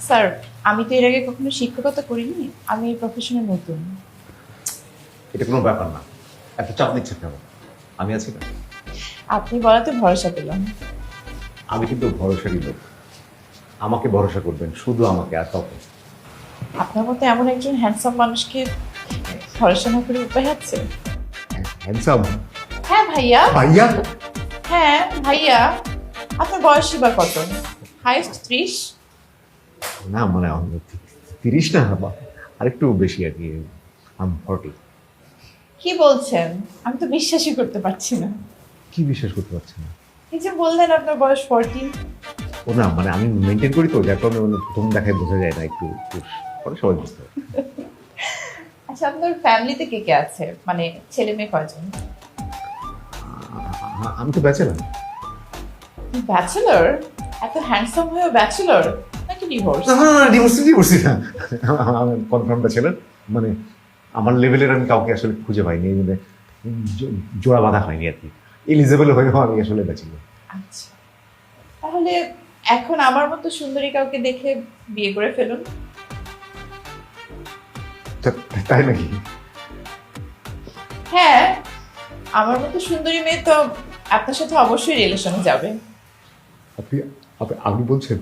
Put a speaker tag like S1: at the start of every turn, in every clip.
S1: Sir, আমি তো এর আগে কখনো শিক্ষকতা করিনি, আমি এই প্রফেশনে নতুন।
S2: এটা কোনো ব্যাপার না, এত চাপ নিচ্ছে কেন? আমি আছি না।
S1: আপনি বলাতে ভরসা পেলাম।
S2: আমি কিন্তু ভরসারই লোক, আমাকে ভরসা করবেন, শুধু আমাকে, আর কাউকে।
S1: আপনার মতো এমন একজন হ্যান্ডসাম মানুষকে ভরসা না করে উপায় আছে?
S2: হ্যান্ডসাম
S1: হ্যাঁ ভাইয়া।
S2: ভাইয়া?
S1: হ্যাঁ ভাইয়া। আপনার বয়সই বা কত? হাইস্ট 30?
S2: না মানে 30 না, আরেকটু বেশি আর কি, 40।
S1: কি বলছেন? আমি তো বিশ্বাসই করতে পারছি না।
S2: কি বিশ্বাস করতে পারছি না?
S1: এই যে বললেন আপনার বয়স 40।
S2: ও না মানে আমি মেনটেন করি তো, যার কারণে মানে প্রথম দেখায় বোঝা যায় না, একটু একটু পরে সবাই বুঝতে পারে।
S1: আচ্ছা, আপনার ফ্যামিলিতে কে কে আছে? মানে ছেলে মেয়ে কয়জন?
S2: আমি তো ব্যাচেলার।
S1: ব্যাচেলর? এত হ্যান্ডসাম হয়েও ব্যাচেলর নাকি ডিভোর্স?
S2: না না না, ডিভোর্সি না, আমি কনফার্ম ব্যাচেলার। মানে আমার লেভেলের আমি কাউকে আসলে খুঁজে পাইনি, এই জন্য জোড়া বাঁধা হয়নি আর কি। এলিজেবল হয়েও আমি আসলে ব্যাচেলার।
S1: আচ্ছা, তাহলে এখন আমার মতো সুন্দরী কাউকে দেখে বিয়ে করে ফেলুন।
S2: তাই নাকি?
S1: হ্যাঁ, আমার মতো সুন্দরী মেয়ে তো আপনার সাথে অবশ্যই রিলেশনে যাবে।
S2: আপনি আপনি বলছেন?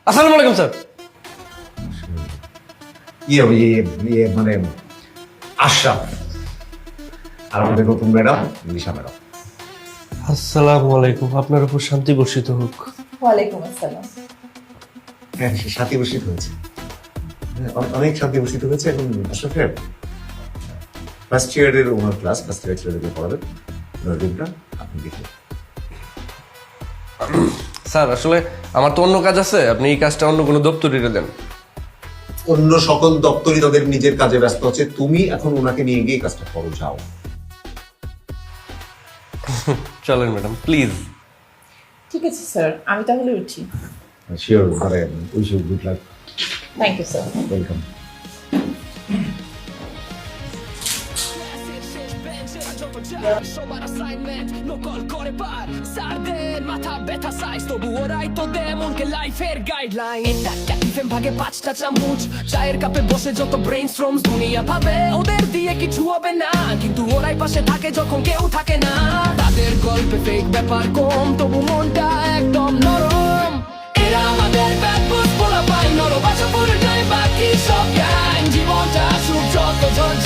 S3: আসসালামু আলাইকুম স্যার।
S2: মানে আশরাফ, আর আমাদের নতুন ম্যাডাম লিশা ম্যাডাম।
S3: আসসালামু আলাইকুম, আপনার উপর শান্তি বর্ষিত হোক।
S1: ওয়ালাইকুম আসসালাম।
S2: হ্যাঁ, সে শান্তি বর্ষিত হয়েছে। হ্যাঁ, অনেক শান্তি বর্ষিত হয়েছে। এখন আশরাফের ফার্স্ট ইয়ারের ওনার ক্লাস, ফার্স্ট ইয়ার ছেলেদেরকে পড়াবেন। ওনার রুমটা আপনি দেখে।
S3: স্যার আসলে আমার তো অন্য কাজ আছে, আপনি এই কাজটা অন্য কোনো দপ্তরে দেন।
S2: অন্য সকল দপ্তরই তাদের নিজের কাজে ব্যস্ত আছে, তুমি এখন ওনাকে নিয়ে গিয়ে কাজটা করো, যাও।
S3: চলেন ম্যাডাম প্লিজ।
S1: ঠিক আছে স্যার, আমি তাহলে উঠি।
S2: শিওর, মানে wish you good luck.
S1: Thank you sir.
S2: Welcome.
S4: সবার অ্যাসাইনমেন্ট নকল করে পার সারদের মাথা ব্যথা সাইজ তবু ওরাই তো দেয় মনকে লাইফের গাইডলাইন। এটা ক্যাটিফেম ভাগে 5টা চামচ চায়ের কাপে বসে যত ব্রেইনস্টর্মস দুনিয়া ভাবে ওদের দিয়ে কিছু হবে না, কিন্তু ওরাই পাশে থাকে যখন কেউ থাকে না। তাদের গল্পে ফেক ব্যাপার কম, তবু মনটা একদম নরম। এরা আমাদের ব্যাপক পোলা পাই নরম, বাসা পুরো যায় বাকি সব জ্ঞান। জীবনটা সুখ যত ঝঞ্ঝাট